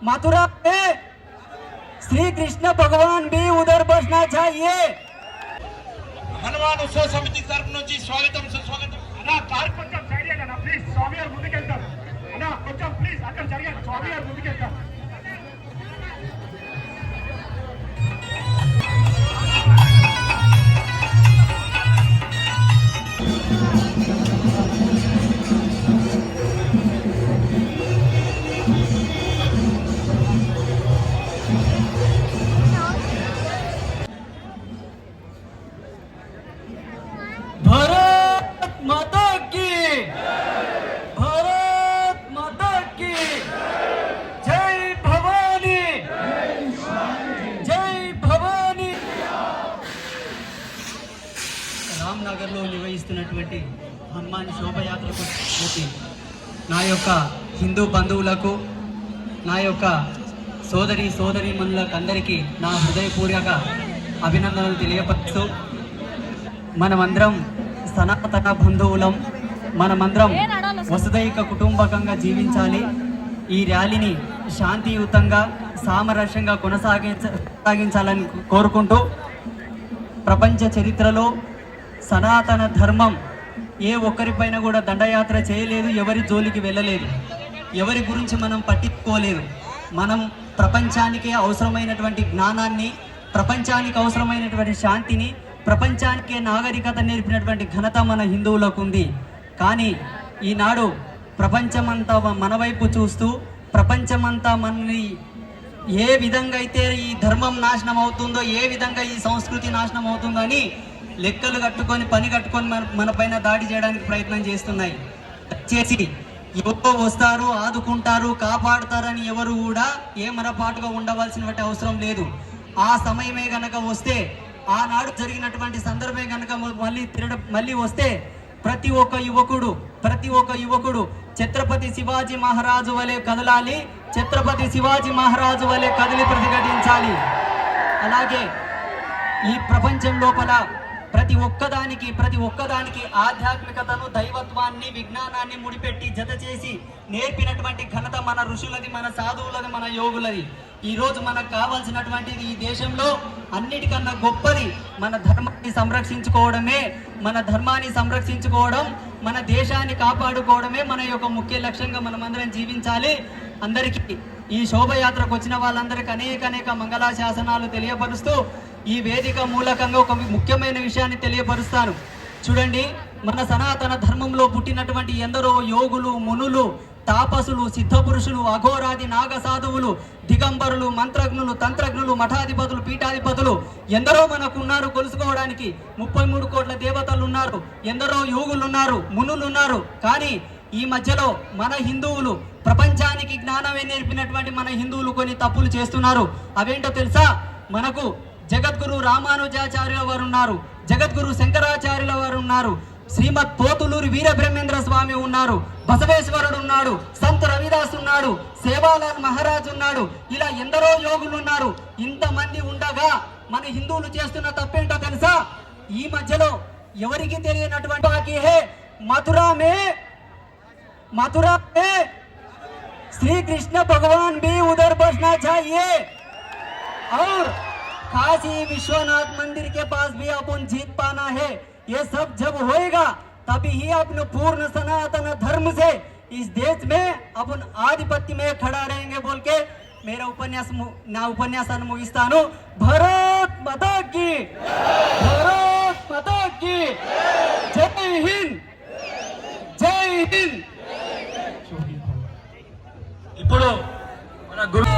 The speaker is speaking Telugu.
मथुरा में श्री कृष्ण भगवान भी उधर बसना चाहिए। हनुमान उत्सव समिति तरफ నుంచి స్వాగతం సుస్వాగతం అన్న కార్ కొంచెం సైడ్ చేయండి అన్న ప్లీజ్ స్వామి గారు ముందుకు వెళ్తాం అన్న కొంచెం ప్లీజ్ అక్కడ జరగండి స్వామి గారు ముందుకు వెళ్తాం రామ్నగర్లో నిర్వహిస్తున్నటువంటి హనుమాన్ శోభయాత్రకు నా యొక్క హిందూ బంధువులకు నా యొక్క సోదరీమణులకు అందరికీ నా హృదయపూర్వక అభినందనలు తెలియపరుస్తూ మనమందరం సనాతన బంధువులం, మనమందరం వసుదైక కుటుంబకంగా జీవించాలి. ఈ ర్యాలీని శాంతియుతంగా సామరస్యంగా కొనసాగించాలని కోరుకుంటూ, ప్రపంచ చరిత్రలో సనాతన ధర్మం ఏ ఒక్కరిపైన కూడా దండయాత్ర చేయలేదు, ఎవరి జోలికి వెళ్ళలేదు, ఎవరి గురించి మనం పట్టించుకోలేదు. మనం ప్రపంచానికి అవసరమైనటువంటి జ్ఞానాన్ని, ప్రపంచానికి అవసరమైనటువంటి శాంతిని, ప్రపంచానికే నాగరికత నేర్పినటువంటి ఘనత మన హిందువులకు ఉంది. కానీ ఈనాడు ప్రపంచమంతా మన వైపు చూస్తూ, ప్రపంచమంతా మనని ఏ విధంగా అయితే ఈ ధర్మం నాశనం అవుతుందో, ఏ విధంగా ఈ సంస్కృతి నాశనం అవుతుందో అని లెక్కలు కట్టుకొని పని కట్టుకొని మన పైన దాడి చేయడానికి ప్రయత్నం చేస్తున్నాయి. దయచేసి ఎవరో వస్తారు, ఆదుకుంటారు, కాపాడుతారని ఎవరు కూడా ఏమరపాటుగా ఉండవలసినటువంటి అవసరం లేదు. ఆ సమయమే గనక వస్తే, ఆనాడు జరిగినటువంటి సందర్భమే గనక మళ్ళీ వస్తే ప్రతి ఒక్క యువకుడు ఛత్రపతి శివాజీ మహారాజు వలె కదలాలి, ఛత్రపతి శివాజీ మహారాజు వలె కదిలి ప్రతిఘటించాలి. అలాగే ఈ ప్రపంచం లోపల ప్రతి ఒక్కదానికి ఆధ్యాత్మికతను, దైవత్వాన్ని, విజ్ఞానాన్ని ముడిపెట్టి జత చేసి నేర్పినటువంటి ఘనత మన ఋషులది, మన సాధువులది, మన యోగులది. ఈరోజు మనకు కావాల్సినటువంటిది ఈ దేశంలో అన్నిటికన్నా గొప్పది మన ధర్మాన్ని సంరక్షించుకోవడమే. మన ధర్మాన్ని సంరక్షించుకోవడం, మన దేశాన్ని కాపాడుకోవడమే మన యొక్క ముఖ్య లక్ష్యంగా మనమందరం జీవించాలి. అందరికీ ఈ శోభయాత్రకు వచ్చిన వాళ్ళందరికీ అనేక మంగళాశాసనాలు తెలియపరుస్తూ ఈ వేదిక మూలకంగా ఒక ముఖ్యమైన విషయాన్ని తెలియపరుస్తాను. చూడండి, మన సనాతన ధర్మంలో పుట్టినటువంటి ఎందరో యోగులు, మునులు, తాపసులు, సిద్ధపురుషులు, అఘోరాది నాగ సాధువులు, దిగంబరులు, మంత్రజ్ఞులు, తంత్రజ్ఞులు, మఠాధిపతులు, పీఠాధిపతులు ఎందరో మనకు ఉన్నారు. కొలుసుకోవడానికి 33 కోట్ల దేవతలు ఉన్నారు, ఎందరో యోగులు ఉన్నారు, మునులు ఉన్నారు. కానీ ఈ మధ్యలో మన హిందువులు, ప్రపంచానికి జ్ఞానమే నేర్పినటువంటి మన హిందువులు కొన్ని తప్పులు చేస్తున్నారు. అవేంటో తెలుసా? మనకు జగద్గురు రామానుజాచార్యుల వారు ఉన్నారు, జగద్గురు శంకరాచార్యుల వారు ఉన్నారు, శ్రీమద్ పోతులూరి వీరబ్రహ్మేంద్ర స్వామి ఉన్నారు, బసవేశ్వరుడు ఉన్నాడు, సంత్ రవిదాస్ ఉన్నాడు, సేవాలాల్ మహారాజ్ ఉన్నాడు. ఇలా ఎందరో యోగులు ఉన్నారు. ఇంతమంది ఉండగా మన హిందువులు చేస్తున్న తప్పేంటో తెలుసా? ఈ మధ్యలో ఎవరికి తెలియనటువంటి मथुरा में श्री कृष्ण भगवान भी उधर बसना चाहिए और काशी विश्वनाथ मंदिर के पास भी अपन जीत पाना है। ये सब जब होएगा तभी ही अपन पूर्ण सनातन धर्म से इस देश में अपन आधिपत्य में खड़ा रहेंगे बोल के मेरा उपन्यासाన్ని ముగిస్తాను. भारत माता की जय हिंद, जय हिंद. ఇప్పుడు మన గురు